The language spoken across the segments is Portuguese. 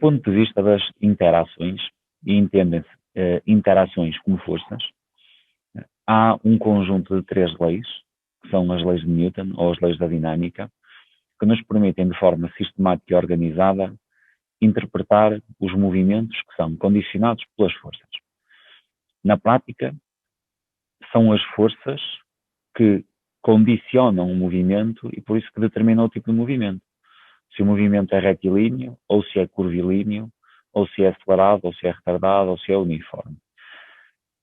ponto de vista das interações, e entendem-se interações como forças, há um conjunto de 3 leis, que são as leis de Newton, ou as leis da dinâmica, que nos permitem, de forma sistemática e organizada, interpretar os movimentos que são condicionados pelas forças. Na prática, são as forças que condicionam o movimento e por isso que determinam o tipo de movimento. Se o movimento é retilíneo, ou se é curvilíneo, ou se é acelerado, ou se é retardado, ou se é uniforme.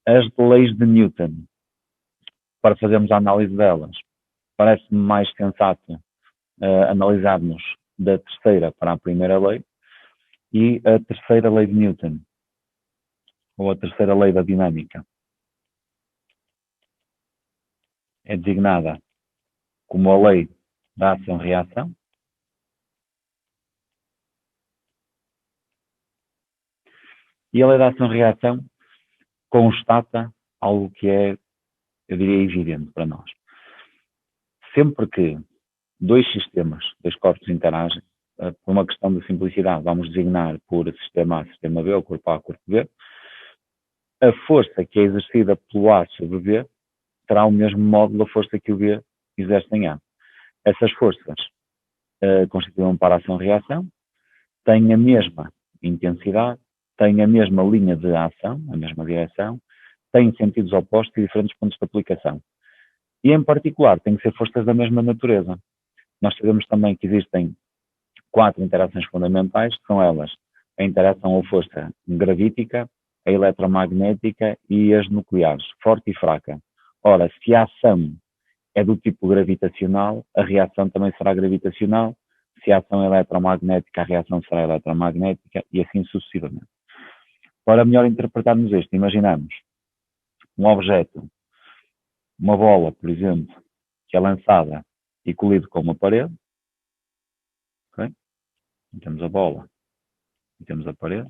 As leis de Newton, para fazermos a análise delas, parece-me mais sensato analisarmos da terceira para a primeira lei, e a terceira lei de Newton, ou a terceira lei da dinâmica, é designada como a lei da ação-reação. E a lei da ação-reação constata algo que é, eu diria, evidente para nós. Sempre que dois sistemas, dois corpos interagem, por uma questão de simplicidade, vamos designar por sistema A, sistema B, ou corpo A, corpo B, a força que é exercida pelo A sobre o B terá o mesmo módulo da força que o B exerce em A. Essas forças constituem para ação-reação, têm a mesma intensidade, têm a mesma linha de ação, a mesma direção, têm sentidos opostos e diferentes pontos de aplicação. E, em particular, têm que ser forças da mesma natureza. Nós sabemos também que existem 4 interações fundamentais, que são elas a interação ou força gravítica, a eletromagnética e as nucleares, forte e fraca. Ora, se a ação é do tipo gravitacional, a reação também será gravitacional. Se a ação é eletromagnética, a reação será eletromagnética e assim sucessivamente. Para melhor interpretarmos isto, imaginamos um objeto, uma bola, por exemplo, que é lançada e colide com uma parede. Okay? E temos a bola e temos a parede.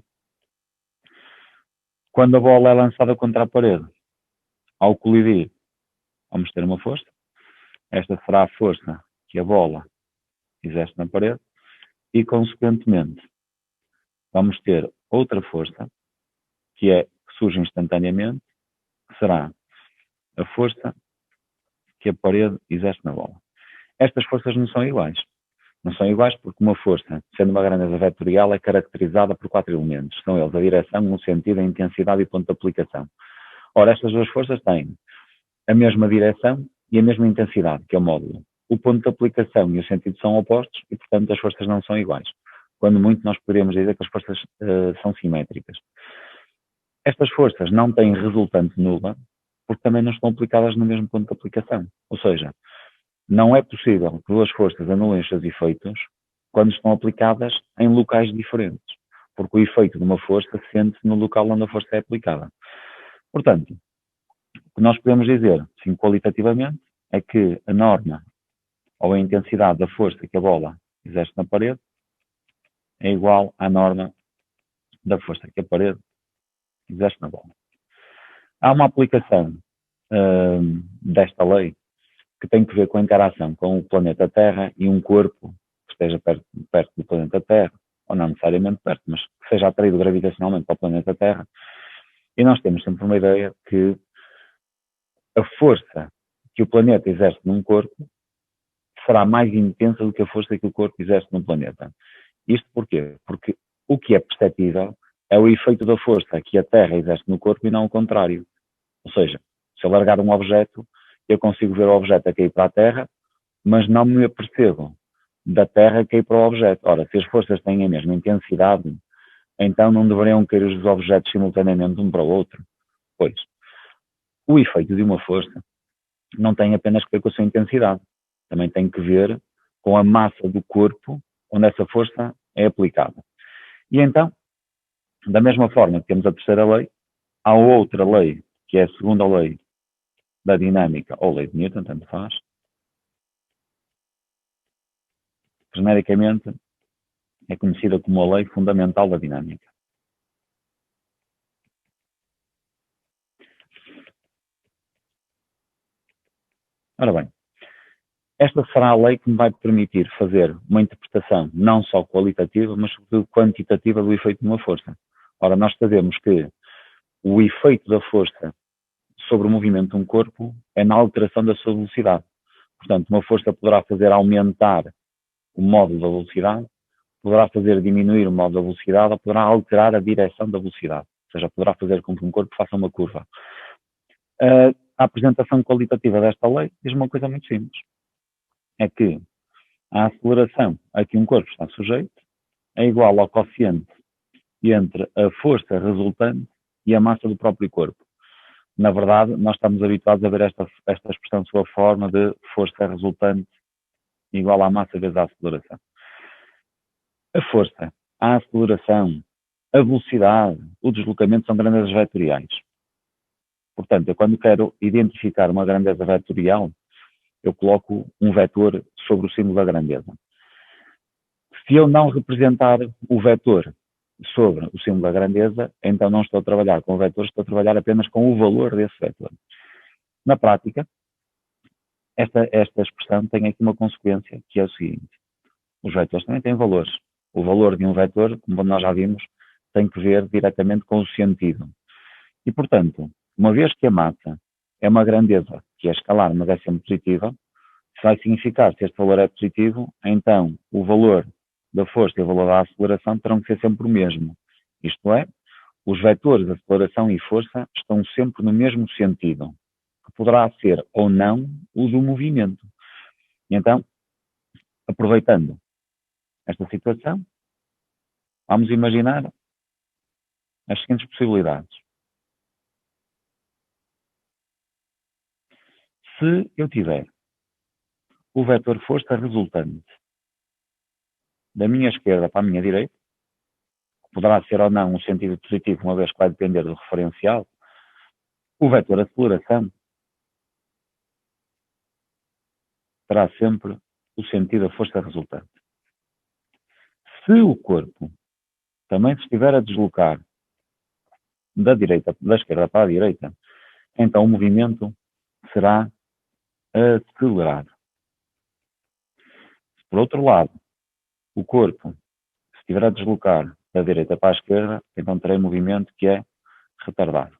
Quando a bola é lançada contra a parede, ao colidir, vamos ter uma força. Esta será a força que a bola exerce na parede e, consequentemente, vamos ter outra força que surge instantaneamente, que será a força que a parede exerce na bola. Estas forças não são iguais. Não são iguais porque uma força, sendo uma grandeza vetorial, é caracterizada por 4 elementos. São eles a direção, o sentido, a intensidade e o ponto de aplicação. Ora, estas duas forças têm a mesma direção e a mesma intensidade, que é o módulo. O ponto de aplicação e o sentido são opostos e, portanto, as forças não são iguais. Quando muito, nós poderíamos dizer que as forças são simétricas. Estas forças não têm resultante nula porque também não estão aplicadas no mesmo ponto de aplicação. Ou seja, não é possível que duas forças anulem os seus efeitos quando estão aplicadas em locais diferentes, porque o efeito de uma força sente-se no local onde a força é aplicada. Portanto, o que nós podemos dizer, sim, qualitativamente, é que a norma ou a intensidade da força que a bola exerce na parede é igual à norma da força que a parede exerce na bola. Há uma aplicação desta lei que tem que ver com a interação com o planeta Terra e um corpo que esteja perto do planeta Terra, ou não necessariamente perto, mas que seja atraído gravitacionalmente para o planeta Terra. E nós temos sempre uma ideia que a força que o planeta exerce num corpo será mais intensa do que a força que o corpo exerce num planeta. Isto porquê? Porque o que é perceptível é o efeito da força que a Terra exerce no corpo e não o contrário. Ou seja, se eu largar um objeto, eu consigo ver o objeto a cair para a Terra, mas não me apercebo da Terra a cair para o objeto. Ora, se as forças têm a mesma intensidade, então não deveriam cair os objetos simultaneamente um para o outro. Pois, o efeito de uma força não tem apenas que ver com a sua intensidade. Também tem que ver com a massa do corpo onde essa força é aplicada. E então, da mesma forma que temos a terceira lei, há outra lei, que é a segunda lei da dinâmica, ou lei de Newton, tanto faz. Genericamente, é conhecida como a lei fundamental da dinâmica. Ora bem, Esta será a lei que me vai permitir fazer uma interpretação não só qualitativa, mas sobretudo quantitativa do efeito de uma força. Ora, nós sabemos que o efeito da força sobre o movimento de um corpo é na alteração da sua velocidade. Portanto, uma força poderá fazer aumentar o módulo da velocidade, poderá fazer diminuir o módulo da velocidade ou poderá alterar a direção da velocidade. Ou seja, poderá fazer com que um corpo faça uma curva. A apresentação qualitativa desta lei diz uma coisa muito simples. É que a aceleração a que um corpo está sujeito é igual ao quociente entre a força resultante e a massa do próprio corpo. Na verdade, nós estamos habituados a ver esta expressão sob a forma de força resultante igual à massa vezes a aceleração. A força, a aceleração, a velocidade, o deslocamento são grandezas vetoriais. Portanto, eu quando quero identificar uma grandeza vetorial, eu coloco um vetor sobre o símbolo da grandeza. Se eu não representar o vetor sobre o símbolo da grandeza, então não estou a trabalhar com o vetor, estou a trabalhar apenas com o valor desse vetor. Na prática, esta expressão tem aqui uma consequência, que é o seguinte. Os vetores também têm valores. O valor de um vetor, como nós já vimos, tem que ver diretamente com o sentido. E, portanto, uma vez que a massa é uma grandeza que é escalar, mas é sempre positiva, isso vai significar, se este valor é positivo, então o valor da força e o valor da aceleração terão que ser sempre o mesmo. Isto é, os vetores de aceleração e força estão sempre no mesmo sentido, que poderá ser ou não o do movimento. E então, aproveitando esta situação, vamos imaginar as seguintes possibilidades. Se eu tiver o vetor força resultante da minha esquerda para a minha direita, poderá ser ou não um sentido positivo, uma vez que vai depender do referencial, o vetor aceleração terá sempre o sentido da força resultante. Se o corpo também se estiver a deslocar da esquerda para a direita, então o movimento será acelerado. Se por outro lado, o corpo se estiver a deslocar da direita para a esquerda, então terei movimento que é retardado.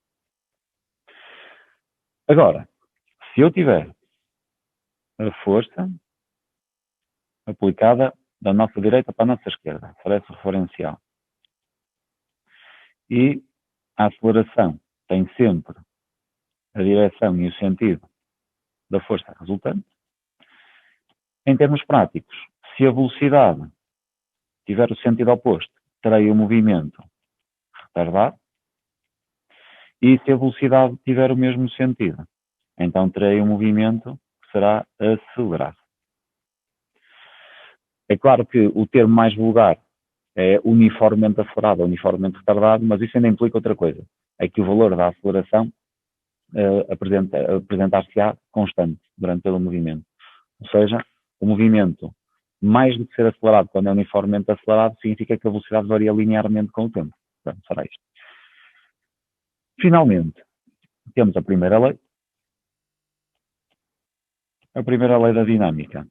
Agora, se eu tiver a força aplicada da nossa direita para a nossa esquerda, parece referencial, e a aceleração tem sempre a direção e o sentido da força resultante, em termos práticos, se a velocidade tiver o sentido oposto, terei o movimento retardado, e se a velocidade tiver o mesmo sentido, então terei um movimento que será acelerado. É claro que o termo mais vulgar é uniformemente acelerado ou uniformemente retardado, mas isso ainda implica outra coisa. É que o valor da aceleração apresentar-se-á constante durante todo o movimento. Ou seja, o movimento, mais do que ser acelerado quando é uniformemente acelerado, significa que a velocidade varia linearmente com o tempo. Portanto, será isto. Finalmente, temos a primeira lei. A primeira lei da dinâmica.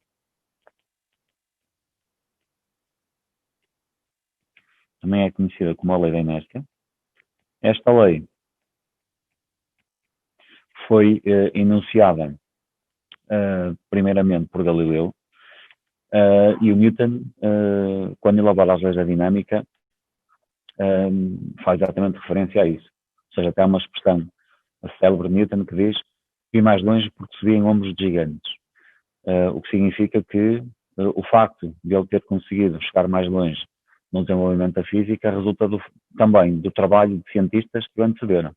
Também é conhecida como a lei da inércia. Esta lei foi enunciada primeiramente por Galileu e o Newton, quando elabora as leis da dinâmica, faz exatamente referência a isso. Ou seja, até há uma expressão, a célebre Newton, que diz: vi mais longe porque subia em ombros de gigantes. O que significa que o facto de ele ter conseguido chegar mais longe no desenvolvimento da física resulta também do trabalho de cientistas que o antecederam.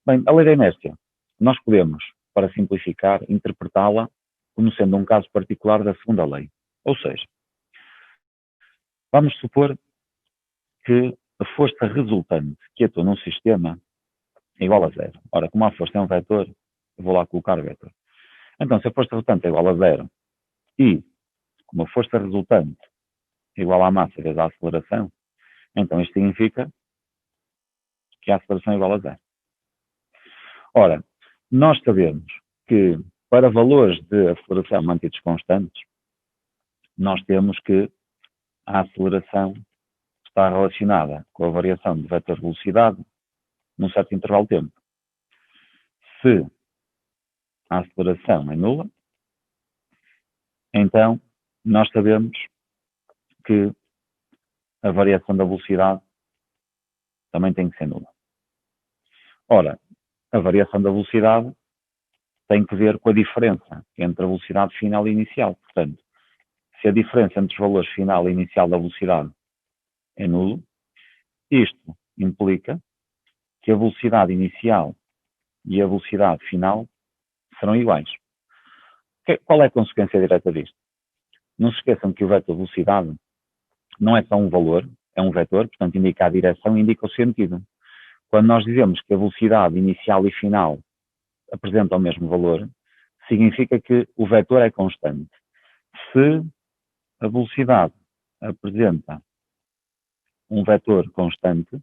Bem, a lei da inércia, nós podemos, para simplificar, interpretá-la como sendo um caso particular da segunda lei. Ou seja, vamos supor que a força resultante que atua num sistema é igual a zero. Ora, como a força é um vetor, eu vou lá colocar o vetor. Então, se a força resultante é igual a zero e como a força resultante é igual à massa vezes a aceleração, então isto significa que a aceleração é igual a zero. Ora, nós sabemos que para valores de aceleração mantidos constantes, nós temos que a aceleração está relacionada com a variação de vetor velocidade num certo intervalo de tempo. Se a aceleração é nula, então nós sabemos que a variação da velocidade também tem que ser nula. Ora, a variação da velocidade tem que ver com a diferença entre a velocidade final e inicial. Portanto, se a diferença entre os valores final e inicial da velocidade é nulo, isto implica que a velocidade inicial e a velocidade final serão iguais. Qual é a consequência direta disto? Não se esqueçam que o vetor velocidade não é só um valor, é um vetor, portanto indica a direção e indica o sentido. Quando nós dizemos que a velocidade inicial e final apresentam o mesmo valor, significa que o vetor é constante. Se a velocidade apresenta um vetor constante,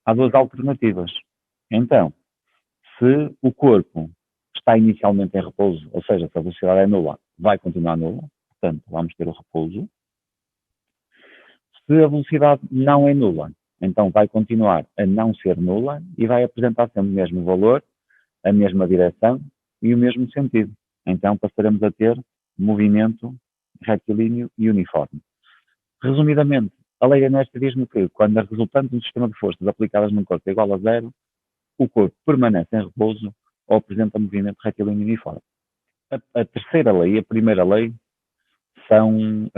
há duas alternativas. Então, se o corpo está inicialmente em repouso, ou seja, se a velocidade é nula, vai continuar nula, portanto, vamos ter o repouso. Se a velocidade não é nula, então vai continuar a não ser nula e vai apresentar sempre o mesmo valor, a mesma direção e o mesmo sentido. Então passaremos a ter movimento retilíneo e uniforme. Resumidamente, a lei Nernst diz-me que quando a resultante do sistema de forças aplicadas num corpo é igual a zero, o corpo permanece em repouso ou apresenta movimento retilíneo e uniforme. A terceira lei e a primeira lei são,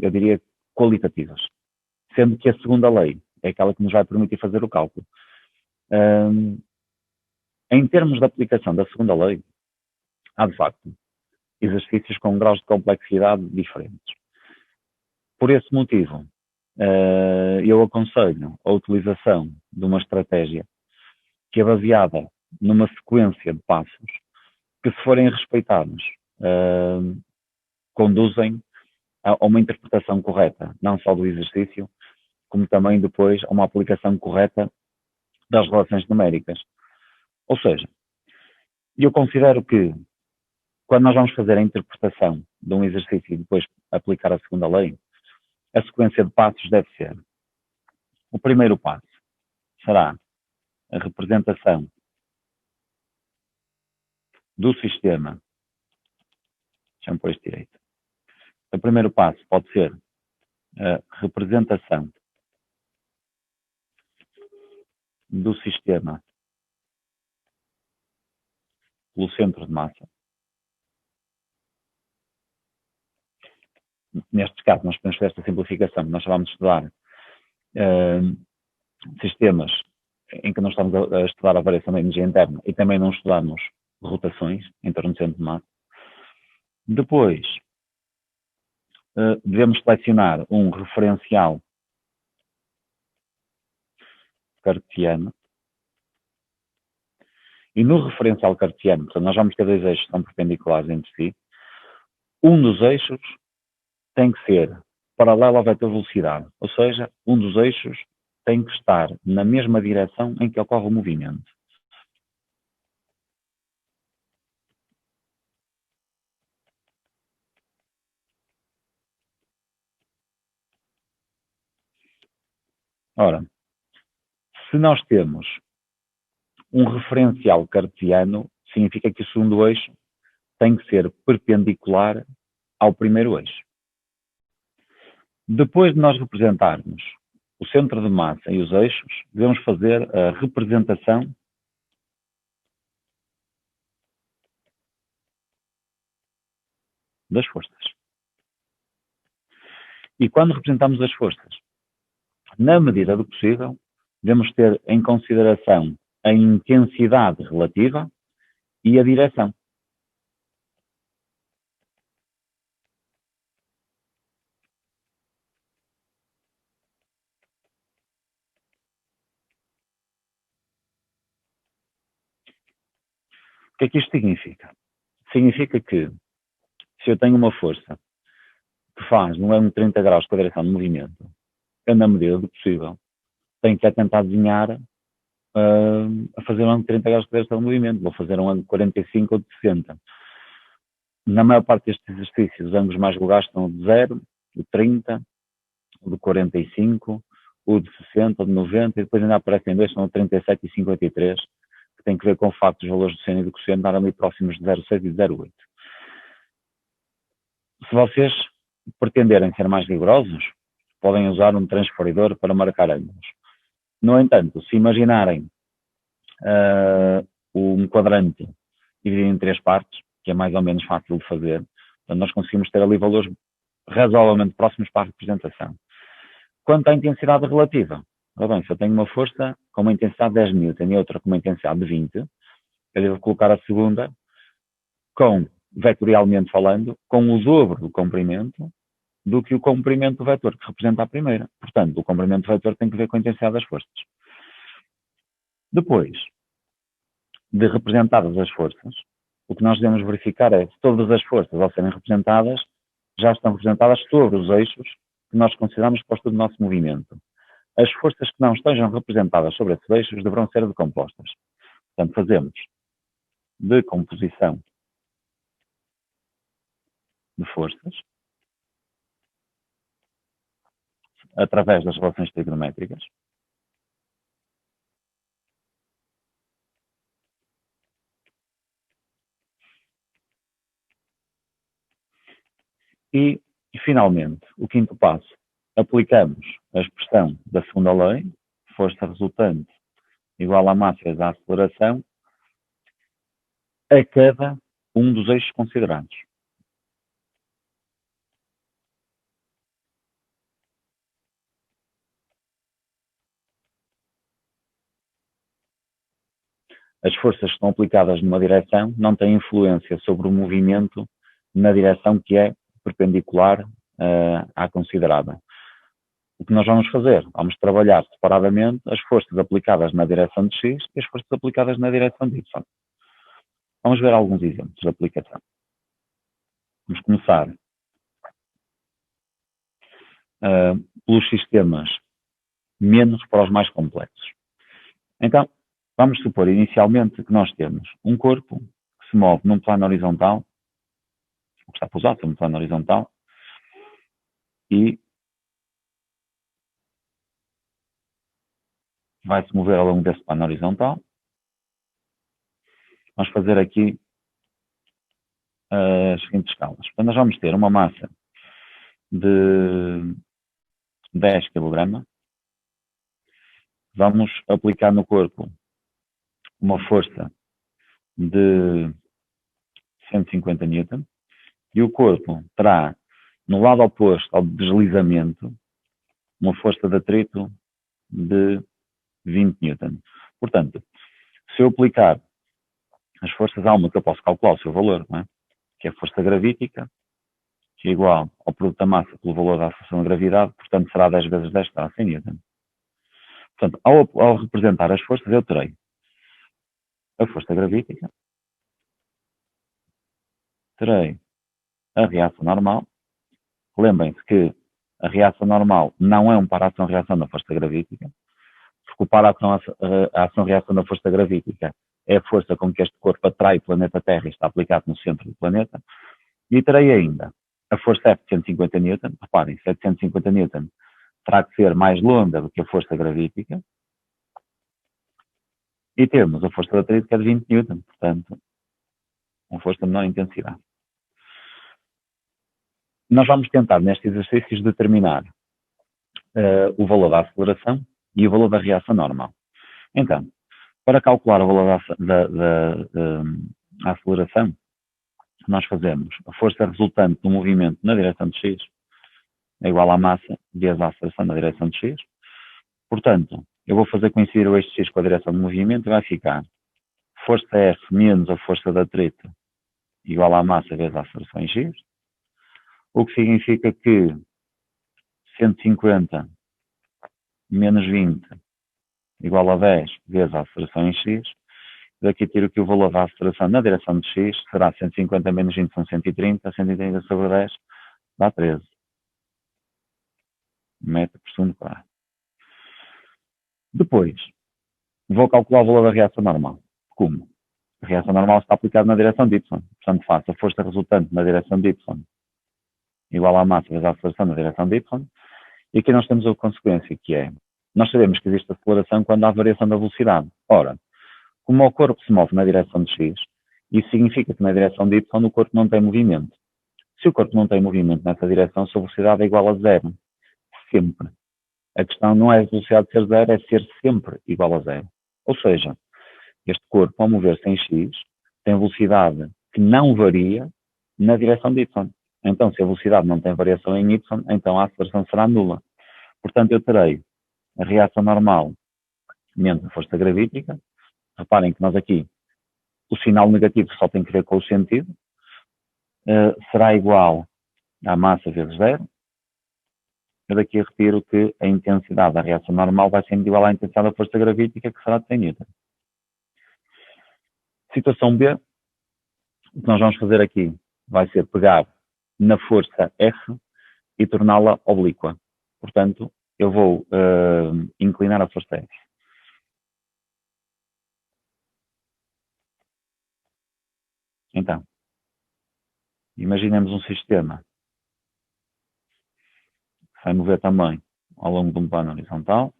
eu diria, qualitativas, sendo que a segunda lei é aquela que nos vai permitir fazer o cálculo. Em termos de aplicação da segunda lei, há de facto exercícios com graus de complexidade diferentes. Por esse motivo, eu aconselho a utilização de uma estratégia que é baseada numa sequência de passos que, se forem respeitados, conduzem a uma interpretação correta, não só do exercício, como também depois a uma aplicação correta das relações numéricas. Ou seja, eu considero que quando nós vamos fazer a interpretação de um exercício e depois aplicar a segunda lei, a sequência de passos deve ser: o primeiro passo será a representação do sistema. Deixa-me pôr isto direito. O primeiro passo pode ser a representação do sistema pelo centro de massa. Neste caso, nós podemos fazer esta simplificação. Nós vamos estudar sistemas em que não estamos a estudar a variação da energia interna e também não estudamos rotações em torno do centro de massa. Depois, devemos selecionar um referencial cartesiano. E no referencial cartesiano, portanto, nós vamos ter dois eixos que são perpendiculares entre si. Um dos eixos tem que ser paralelo ao vetor velocidade, ou seja, um dos eixos tem que estar na mesma direção em que ocorre o movimento. Ora, se nós temos um referencial cartesiano, significa que o segundo eixo tem que ser perpendicular ao primeiro eixo. Depois de nós representarmos o centro de massa e os eixos, devemos fazer a representação das forças. E quando representamos as forças, na medida do possível, devemos ter em consideração a intensidade relativa e a direção. O que é que isto significa? Significa que, se eu tenho uma força que faz no ângulo de 30 graus com a direção de movimento, eu, na medida do possível, tenho que tentar desenhar a fazer um ângulo de 30 graus com a direção de movimento. Vou fazer um ângulo de 45 ou de 60. Na maior parte destes exercícios, os ângulos mais vulgares estão o de 0, o de 30, o de 45, o de 60, o de 90, e depois ainda aparecem dois, são o 37 e 53, que tem que ver com o facto dos valores do seno e do cosseno estarem ali próximos de 0,6 e de 0,8. Se vocês pretenderem ser mais rigorosos, podem usar um transferidor para marcar ângulos. No entanto, se imaginarem um quadrante dividido em 3 partes, que é mais ou menos fácil de fazer, então nós conseguimos ter ali valores razoavelmente próximos para a representação. Quanto à intensidade relativa, bem, se eu tenho uma força com uma intensidade de 10 N e outra com uma intensidade de 20, eu devo colocar a segunda com, vetorialmente falando, com o dobro do comprimento do que o comprimento do vetor que representa a primeira. Portanto, o comprimento do vetor tem que ver com a intensidade das forças. Depois de representadas as forças, o que nós devemos verificar é se todas as forças, ao serem representadas, já estão representadas sobre os eixos que nós consideramos posto do nosso movimento. As forças que não estejam representadas sobre esses eixos deverão ser decompostas. Portanto, fazemos decomposição de forças através das relações trigonométricas. E, finalmente, o quinto passo, aplicamos a expressão da segunda lei, força resultante igual à massa vezes a aceleração, a cada um dos eixos considerados. As forças que estão aplicadas numa direção não têm influência sobre o movimento na direção que é perpendicular à considerada. O que nós vamos fazer? Vamos trabalhar separadamente as forças aplicadas na direção de X e as forças aplicadas na direção de Y. Vamos ver alguns exemplos de aplicação. Vamos começar pelos sistemas menos para os mais complexos. Então, vamos supor inicialmente que nós temos um corpo que se move num plano horizontal, o que está pousado num plano horizontal, e vai se mover ao longo desse plano horizontal. Vamos fazer aqui as seguintes escalas. Então, nós vamos ter uma massa de 10 kg. Vamos aplicar no corpo uma força de 150 N e o corpo terá, no lado oposto ao deslizamento, uma força de atrito de 20 N. Portanto, se eu aplicar as forças, há uma que eu posso calcular o seu valor, não é? Que é a força gravítica, que é igual ao produto da massa pelo valor da atração da gravidade, portanto será 10 vezes 10, será 100 N. Portanto, ao representar as forças, eu terei a força gravítica, terei a reação normal. Lembrem-se que a reação normal não é um para-ação-reação da força gravítica, porque o para-ação-reação da força gravítica é a força com que este corpo atrai o planeta Terra e está aplicado no centro do planeta. E terei ainda a força F de 150 N, reparem, 750 N terá que ser mais longa do que a força gravítica, e temos a força de atrito que é de 20 N, portanto, uma força de menor intensidade. Nós vamos tentar, nestes exercícios, determinar o valor da aceleração e o valor da reação normal. Então, para calcular o valor da aceleração, nós fazemos a força resultante do movimento na direção de X é igual à massa vezes a aceleração na direção de X. Portanto, eu vou fazer coincidir o eixo X com a direção do movimento e vai ficar força F menos a força de atrito igual à massa vezes a aceleração em X, o que significa que 150 menos 20 igual a 10 vezes a aceleração em X. Daqui tiro que o valor da aceleração na direção de X será 150 menos 20 são 130, 130 sobre 10 dá 13 metros por segundo quadrado. Depois, vou calcular o valor da reação normal. Como? A reação normal está aplicada na direção de y. Portanto, faço a força resultante na direção de y igual à massa vezes a aceleração na direção de y. E aqui nós temos a consequência, que é, nós sabemos que existe aceleração quando há variação da velocidade. Ora, como o corpo se move na direção de x, isso significa que na direção de y o corpo não tem movimento. Se o corpo não tem movimento nessa direção, a sua velocidade é igual a zero. Sempre. A questão não é a velocidade ser zero, é ser sempre igual a zero. Ou seja, este corpo, ao mover-se em x, tem velocidade que não varia na direção de y. Então, se a velocidade não tem variação em y, então a aceleração será nula. Portanto, eu terei a reação normal menos a força gravítica. Reparem que nós aqui, o sinal negativo só tem que ver com o sentido. Será igual à massa vezes zero. Eu daqui retiro que a intensidade da reação normal vai ser igual à intensidade da força gravítica, que será de 100 N. Situação B, o que nós vamos fazer aqui vai ser pegar na força F e torná-la oblíqua. Portanto, eu vou inclinar a força F. Então, imaginemos um sistema que vai mover também ao longo de um plano horizontal.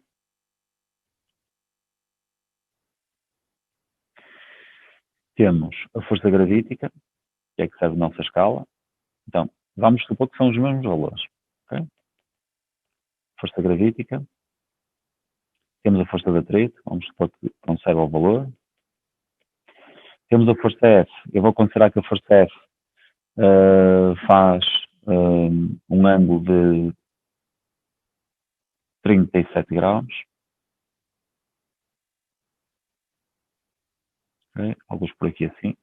Temos a força gravítica, que é que serve a nossa escala. Então, vamos supor que são os mesmos valores. Okay? Força gravítica. Temos a força de atrito, vamos supor que conserva o valor. Temos a força F. Eu vou considerar que a força F faz um ângulo de 37 graus. Okay? Alguns por aqui assim.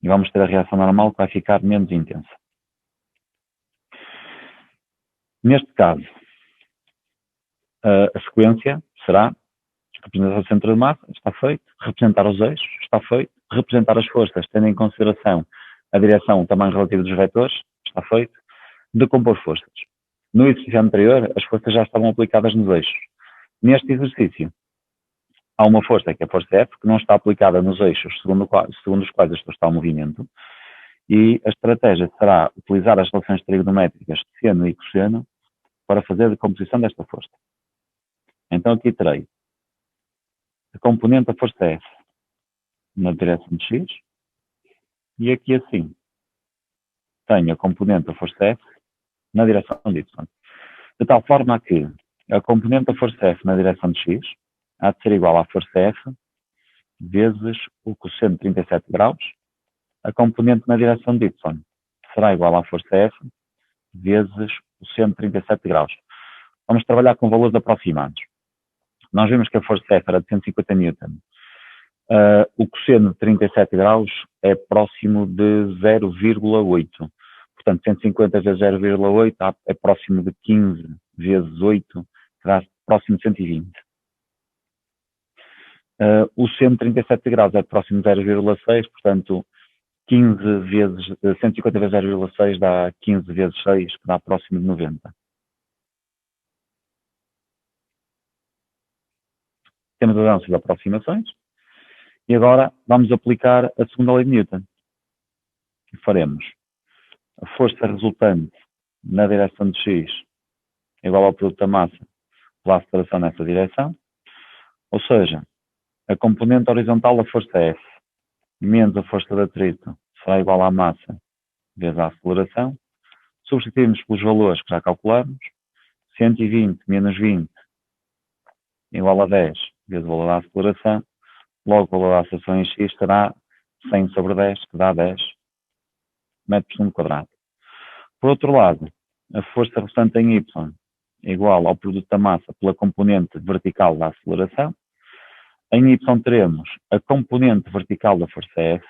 E vamos ter a reação normal que vai ficar menos intensa. Neste caso, a sequência será representar o centro de massa, está feito. Representar os eixos, está feito. Representar as forças, tendo em consideração a direção, o tamanho relativo dos vetores, está feito. Decompor forças. No exercício anterior, as forças já estavam aplicadas nos eixos. Neste exercício, há uma força, que é a força F, que não está aplicada nos eixos, segundo os quais está o movimento. E a estratégia será utilizar as relações trigonométricas de seno e cosseno para fazer a decomposição desta força. Então aqui terei a componente da força F na direção de x, e aqui assim tenho a componente da força F na direção de y. De tal forma que a componente da força F na direção de x há de ser igual à força F vezes o cosseno de 37 graus. A componente na direção de y será igual à força F vezes o cosseno de 37 graus. Vamos trabalhar com valores aproximados. Nós vimos que a força F era de 150 N. O cosseno de 37 graus é próximo de 0,8. Portanto, 150 vezes 0,8 é próximo de 15 vezes 8, que dá próximo de 120. O seno de 37 graus é próximo de 0,6, portanto, 150 vezes 0,6 dá 15 vezes 6, que dá próximo de 90. Temos as nossas aproximações. E agora vamos aplicar a segunda lei de Newton. Faremos a força resultante na direção de x igual ao produto da massa pela aceleração nessa direção. Ou seja, a componente horizontal da força F menos a força de atrito será igual à massa vezes a aceleração. Substituímos pelos valores que já calculamos. 120 menos 20 igual a 10 vezes o valor da aceleração. Logo, o valor da aceleração em x será 100 sobre 10, que dá 10 metros por segundo quadrado. Por outro lado, a força resultante em y é igual ao produto da massa pela componente vertical da aceleração. Em y teremos a componente vertical da força F,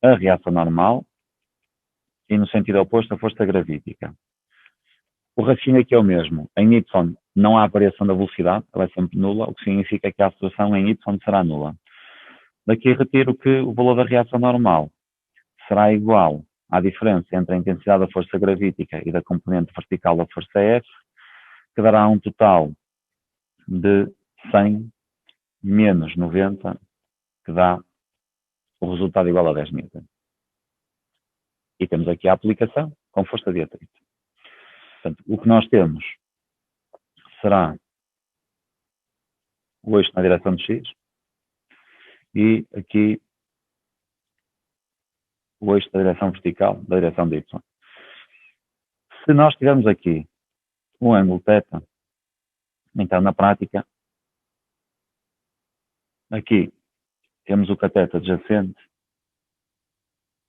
a reação normal, e no sentido oposto a força gravítica. O raciocínio aqui é o mesmo. Em y não há variação da velocidade, ela é sempre nula, o que significa que a aceleração em y será nula. Daqui retiro que o valor da reação normal será igual à diferença entre a intensidade da força gravítica e da componente vertical da força F, que dará um total de 100 menos 90, que dá o resultado igual a 10 newton. E temos aqui a aplicação com força de atrito. Portanto, o que nós temos será o eixo na direção de X e aqui o eixo da direção vertical, da direção de Y. Se nós tivermos aqui um ângulo θ, então na prática, aqui temos o cateto adjacente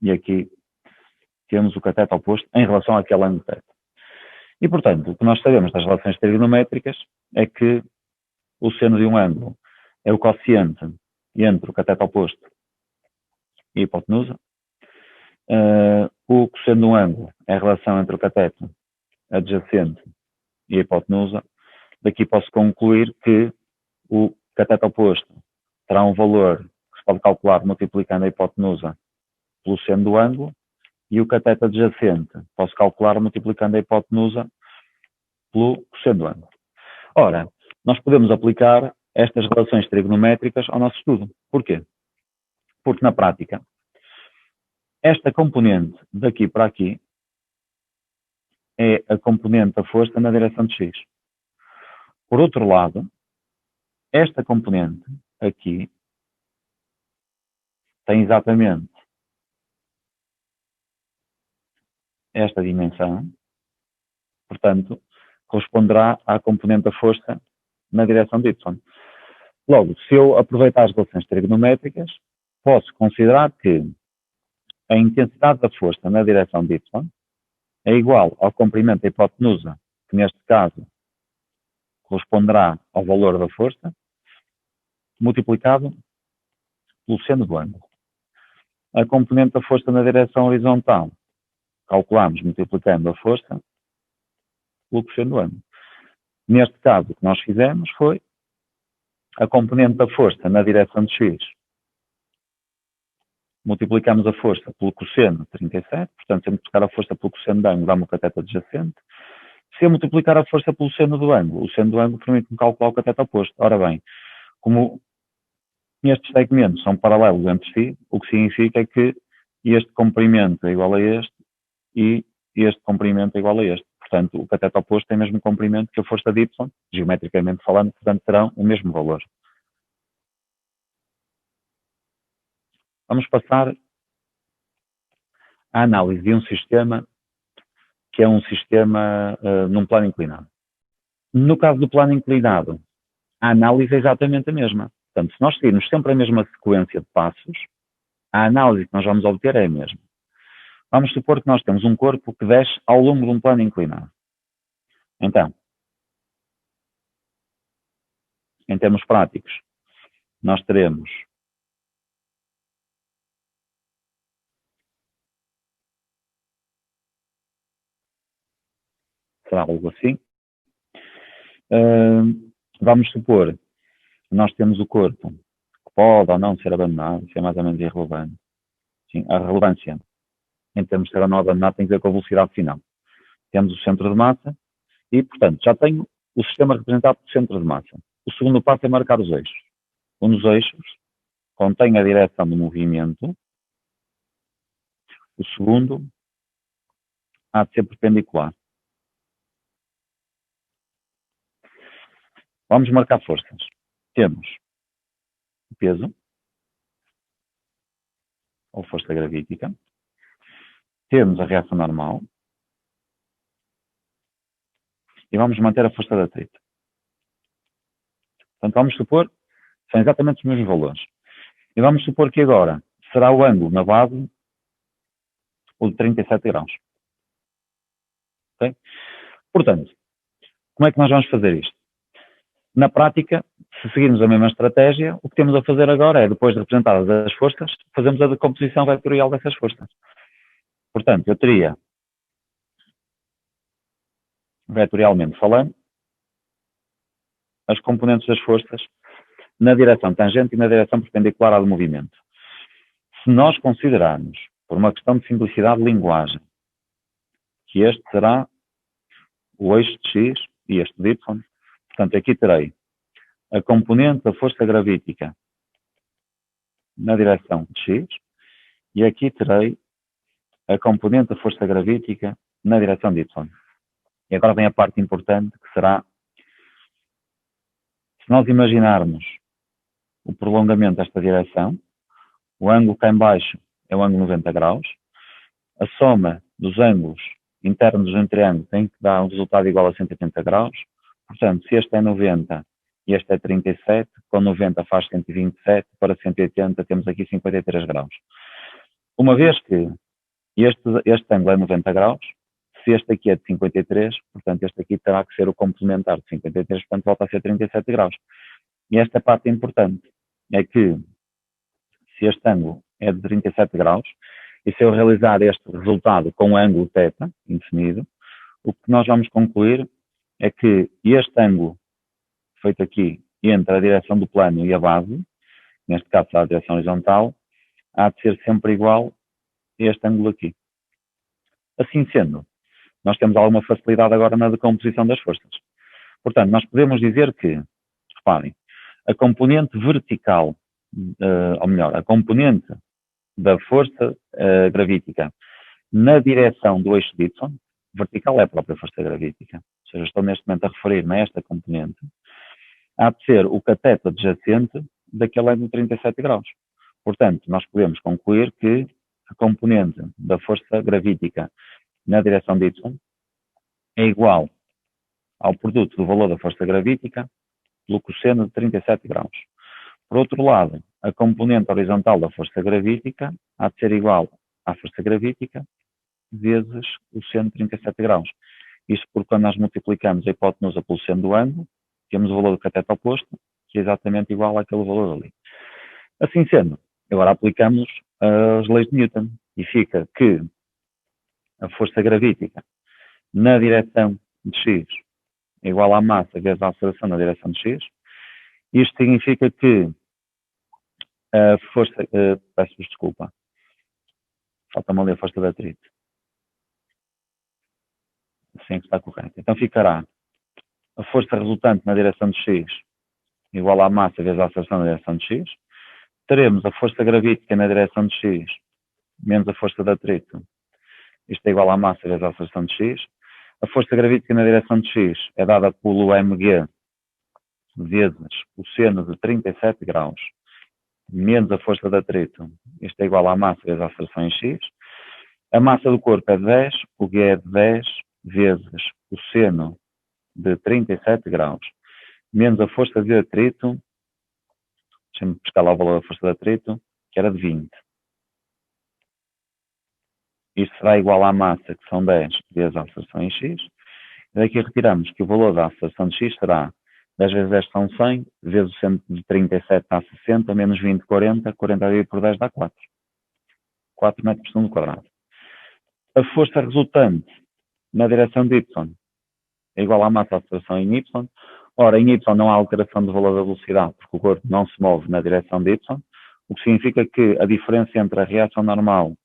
e aqui temos o cateto oposto em relação àquele ângulo θ. E, portanto, o que nós sabemos das relações trigonométricas é que o seno de um ângulo é o quociente entre o cateto oposto e a hipotenusa. O cosseno de um ângulo é a relação entre o cateto adjacente e a hipotenusa. Daqui posso concluir que o cateto oposto terá um valor que se pode calcular multiplicando a hipotenusa pelo seno do ângulo, e o cateto adjacente posso calcular multiplicando a hipotenusa pelo cosseno do ângulo. Ora, nós podemos aplicar estas relações trigonométricas ao nosso estudo. Porquê? Porque na prática, esta componente daqui para aqui é a componente da força na direção de X. Por outro lado, esta componente aqui tem exatamente esta dimensão, portanto, corresponderá à componente da força na direção de Y. Logo, se eu aproveitar as relações trigonométricas, posso considerar que a intensidade da força na direção de Y é igual ao comprimento da hipotenusa, que neste caso corresponderá ao valor da força, multiplicado pelo seno do ângulo. A componente da força na direção horizontal calculamos multiplicando a força pelo cosseno do ângulo. Neste caso, o que nós fizemos foi a componente da força na direção de X. Multiplicamos a força pelo cosseno de 37, portanto, se eu multiplicar a força pelo cosseno do ângulo, dá-me o cateto adjacente. Se eu multiplicar a força pelo seno do ângulo, o seno do ângulo permite-me calcular o cateto oposto. Ora bem, como estes segmentos são paralelos entre si, o que significa é que este comprimento é igual a este e este comprimento é igual a este. Portanto, o cateto oposto tem o mesmo comprimento que a força de Y, geometricamente falando, portanto, terão o mesmo valor. Vamos passar à análise de um sistema que é um sistema num plano inclinado. No caso do plano inclinado, a análise é exatamente a mesma. Portanto, se nós seguirmos sempre a mesma sequência de passos, a análise que nós vamos obter é a mesma. Vamos supor que nós temos um corpo que desce ao longo de um plano inclinado. Então, em termos práticos, nós teremos será algo assim. Vamos supor que nós temos o corpo que pode ou não ser abandonado, isso é mais ou menos irrelevante. Sim, a relevância em termos de ser ou não abandonado tem a ver com a velocidade final. Temos o centro de massa e, portanto, já tenho o sistema representado por centro de massa. O segundo passo é marcar os eixos. Um dos eixos contém a direção do movimento. O segundo há de ser perpendicular. Vamos marcar forças. Temos o peso, ou força gravítica. Temos a reação normal. E vamos manter a força de atrito. Portanto, vamos supor que são exatamente os mesmos valores. E vamos supor que agora será o ângulo na base o de 37 graus. Okay? Portanto, como é que nós vamos fazer isto? Na prática, se seguirmos a mesma estratégia, o que temos a fazer agora é, depois de representadas as forças, fazemos a decomposição vetorial dessas forças. Portanto, eu teria, vetorialmente falando, as componentes das forças na direção tangente e na direção perpendicular ao movimento. Se nós considerarmos, por uma questão de simplicidade de linguagem, que este será o eixo de X e este de Y, portanto, aqui terei a componente da força gravítica na direção de x, e aqui terei a componente da força gravítica na direção de y. E agora vem a parte importante, que será, se nós imaginarmos o prolongamento desta direção, o ângulo cá em baixo é o ângulo 90 graus, a soma dos ângulos internos de um triângulo tem que dar um resultado igual a 180 graus. Portanto, se este é 90 e este é 37, com 90 faz 127, para 180 temos aqui 53 graus. Uma vez que este ângulo é 90 graus, se este aqui é de 53, portanto este aqui terá que ser o complementar de 53, portanto volta a ser 37 graus. E esta parte importante é que, se este ângulo é de 37 graus, e se eu realizar este resultado com o ângulo θ indefinido, o que nós vamos concluir é que este ângulo feito aqui entre a direção do plano e a base, neste caso a direção horizontal, há de ser sempre igual a este ângulo aqui. Assim sendo, nós temos alguma facilidade agora na decomposição das forças. Portanto, nós podemos dizer que, reparem, a componente vertical, ou melhor, a componente da força gravítica na direção do eixo de y, vertical é a própria força gravítica, ou seja, estou neste momento a referir-me a esta componente, há de ser o cateto adjacente daquele ângulo de 37 graus. Portanto, nós podemos concluir que a componente da força gravítica na direção de y é igual ao produto do valor da força gravítica pelo cosseno de 37 graus. Por outro lado, a componente horizontal da força gravítica há de ser igual à força gravítica vezes o seno de 37 graus. Isto porque quando nós multiplicamos a hipotenusa pelo seno do ângulo, temos o valor do cateto oposto, que é exatamente igual àquele valor ali. Assim sendo, agora aplicamos as leis de Newton e fica que a força gravítica na direção de x é igual à massa vezes a aceleração na direção de x. Isto significa que a força, peço-vos desculpa, falta-me ali a força de atrito. Assim que está correto. Então ficará a força resultante na direção de x igual à massa vezes a aceleração na direção de x. Teremos a força gravítica na direção de x menos a força de atrito. Isto é igual à massa vezes a aceleração de x. A força gravítica na direção de x é dada pelo mg vezes o seno de 37 graus menos a força de atrito. Isto é igual à massa vezes a aceleração em x. A massa do corpo é 10, o G é 10 vezes o seno de 37 graus menos a força de atrito, deixa-me pescar lá o valor da força de atrito, que era de 20. Isto será igual à massa, que são 10 vezes a aceleração em x. E daqui retiramos que o valor da aceleração de x será 10 vezes 10 são 100, vezes o seno de 37 dá 60, menos 20, 40, 40 dividido por 10 dá 4. 4 metros por segundo quadrado. A força resultante na direção de y é igual à massa da aceleração em y. Ora, em y não há alteração do valor da velocidade, porque o corpo não se move na direção de y, o que significa que a diferença entre a reação normal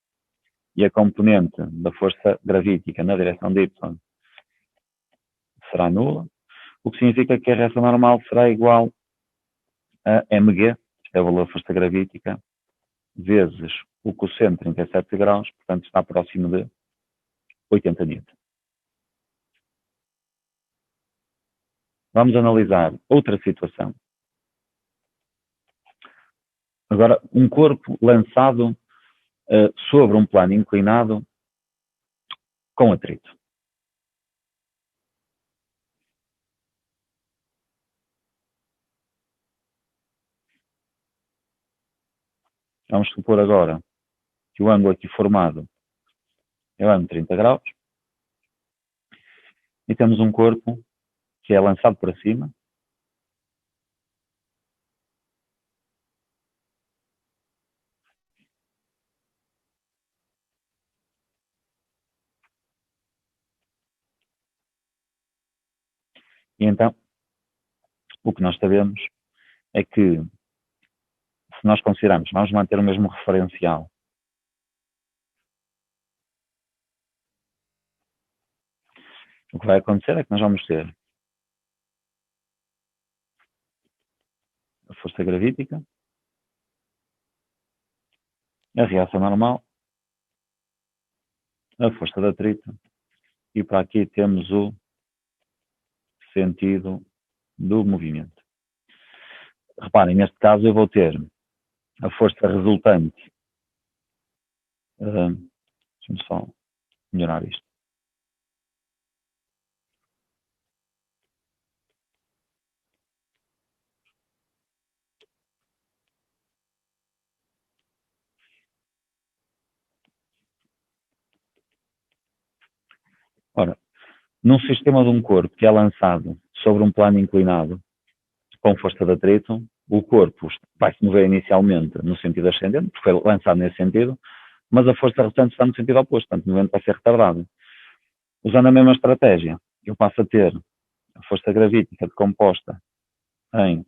e a componente da força gravítica na direção de y será nula, o que significa que a reação normal será igual a mg, isto é o valor da força gravítica, vezes o cosseno de 37 graus, portanto está próximo de 80 N. Vamos analisar outra situação. Agora, um corpo lançado sobre um plano inclinado com atrito. Vamos supor agora que o ângulo aqui formado é o ângulo de 30 graus e temos um corpo que é lançado para cima e então o que nós sabemos é que se nós considerarmos, vamos manter o mesmo referencial, o que vai acontecer é que nós vamos ter força gravítica, a reação normal, a força de atrito, e para aqui temos o sentido do movimento. Reparem, neste caso eu vou ter a força resultante. Deixa-me só melhorar isto. Ora, num sistema de um corpo que é lançado sobre um plano inclinado com força de atrito, o corpo vai se mover inicialmente no sentido ascendente, porque foi lançado nesse sentido, mas a força resultante está no sentido oposto, portanto o movimento vai ser retardado. Usando a mesma estratégia, eu passo a ter a força gravítica decomposta em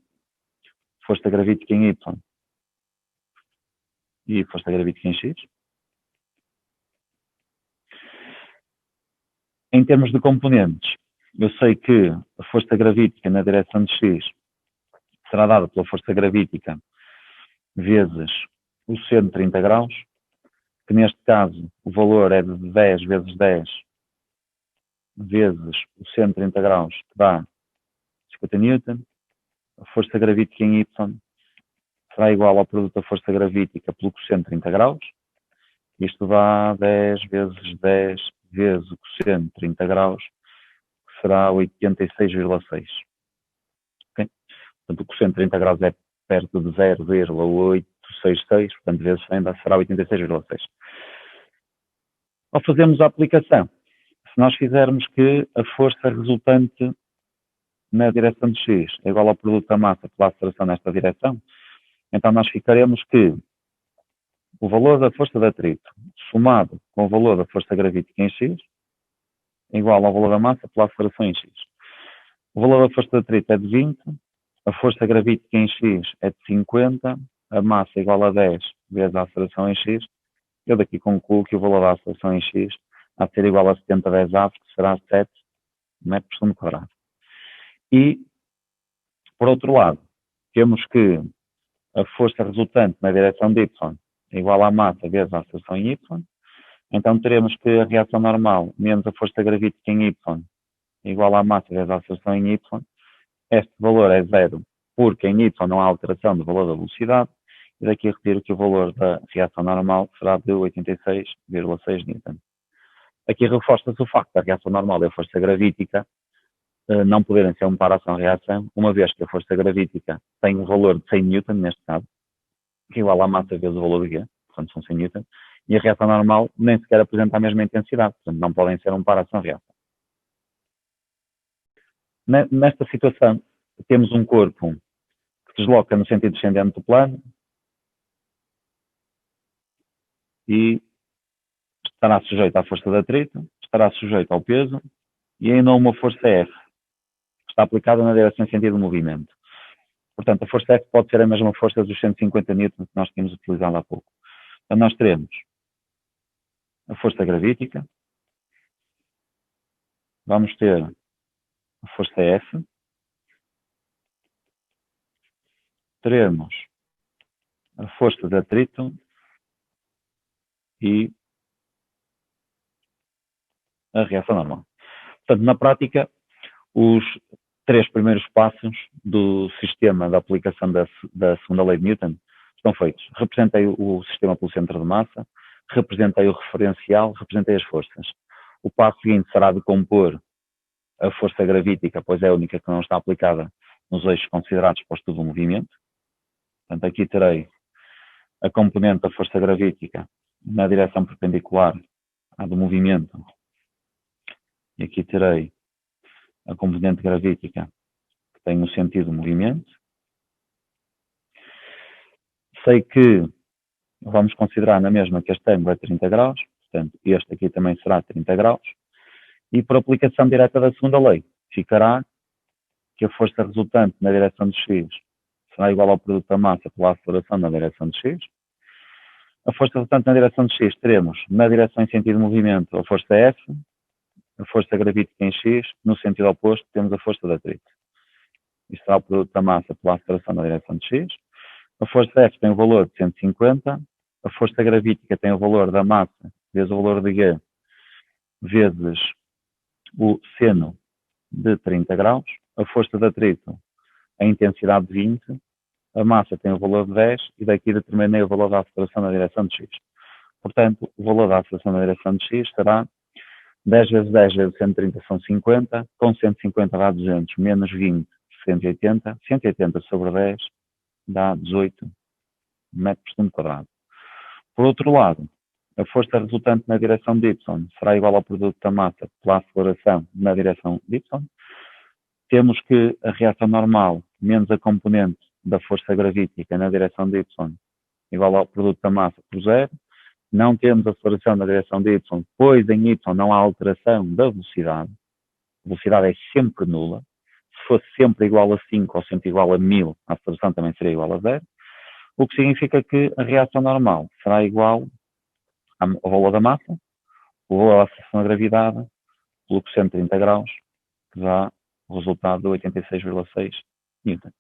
força gravítica em Y e força gravítica em X. Em termos de componentes, eu sei que a força gravítica na direção de X será dada pela força gravítica vezes o seno de 30 graus, que neste caso o valor é de 10 vezes 10 vezes o seno de 30 graus, que dá 50 newton. A força gravítica em Y será igual ao produto da força gravítica pelo cosseno de 30 graus. Isto dá 10 vezes 10 vezes o cosseno de 30 graus, que será 86,6. Okay? Portanto, o cosseno de 30 graus é perto de 0,866, portanto, vezes 100 será 86,6. Ao fazermos a aplicação, se nós fizermos que a força resultante na direção de X é igual ao produto da massa pela aceleração nesta direção, então nós ficaremos que o valor da força de atrito somado com o valor da força gravítica em X é igual ao valor da massa pela aceleração em X. O valor da força de atrito é de 20, a força gravítica em X é de 50, a massa é igual a 10 vezes a aceleração em X. Eu daqui concluo que o valor da aceleração em X há de ser igual a 70 vezes avos, que será 7 metros por segundo quadrado. E, por outro lado, temos que a força resultante na direção de Y é igual à massa vezes a aceleração em Y. Então teremos que a reação normal menos a força gravítica em Y é igual à massa vezes a aceleração em Y. Este valor é zero, porque em Y não há alteração do valor da velocidade. E daqui retiro que o valor da reação normal será de 86,6 newton. Aqui reforça-se o facto da reação normal e a força gravítica não poderem ser um par ação-reação, uma vez que a força gravítica tem um valor de 100 newton, neste caso, que é igual à massa vezes o valor de G, portanto são 100 newton, e a reação normal nem sequer apresenta a mesma intensidade, portanto não podem ser um par ação-reação. Nesta situação, temos um corpo que desloca no sentido descendente do plano e estará sujeito à força de atrito, estará sujeito ao peso e ainda a uma força F, que está aplicada na direção e sentido do movimento. Portanto, a força F pode ser a mesma força dos 150 N que nós tínhamos utilizado há pouco. Então, nós teremos a força gravítica, vamos ter a força F, teremos a força de atrito e a reação normal. Portanto, na prática, os 3 primeiros passos do sistema da aplicação da segunda lei de Newton estão feitos. Representei o sistema pelo centro de massa, representei o referencial, representei as forças. O passo seguinte será decompor a força gravítica, pois é a única que não está aplicada nos eixos considerados para o estudo do movimento. Portanto, aqui terei a componente da força gravítica na direção perpendicular à do movimento. E aqui terei a componente gravítica que tem o sentido do movimento. Sei que vamos considerar na mesma que este ângulo é 30 graus, portanto, este aqui também será 30 graus. E por aplicação direta da segunda lei, ficará que a força resultante na direção de X será igual ao produto da massa pela aceleração na direção de X. A força resultante na direção de X teremos, na direção em sentido de movimento, a força F, a força gravítica em X, no sentido oposto temos a força de atrito. isto será o produto da massa pela aceleração na direção de x. A força F tem o valor de 150, a força gravítica tem o valor da massa vezes o valor de G vezes o seno de 30 graus, a força de atrito, a intensidade de 20, a massa tem o valor de 10 e daqui determinei o valor da aceleração na direção de x. Portanto, o valor da aceleração na direção de x será 10 vezes 10 vezes 130 são 50, com 150 dá 200, menos 20, 180, 180 sobre 10 dá 18 metros por segundo quadrado. Por outro lado, a força resultante na direção de y será igual ao produto da massa pela aceleração na direção de y. Temos que a reação normal menos a componente da força gravítica na direção de y igual ao produto da massa por zero. Não temos aceleração na direção de y, pois em y não há alteração da velocidade. A velocidade é sempre nula. Se fosse sempre igual a 5 ou sempre igual a 1000, a aceleração também seria igual a zero. O que significa que a reação normal será igual ao valor da massa, o valor da aceleração da gravidade, pelo 130 graus, que dá o resultado de 86,6 Newton.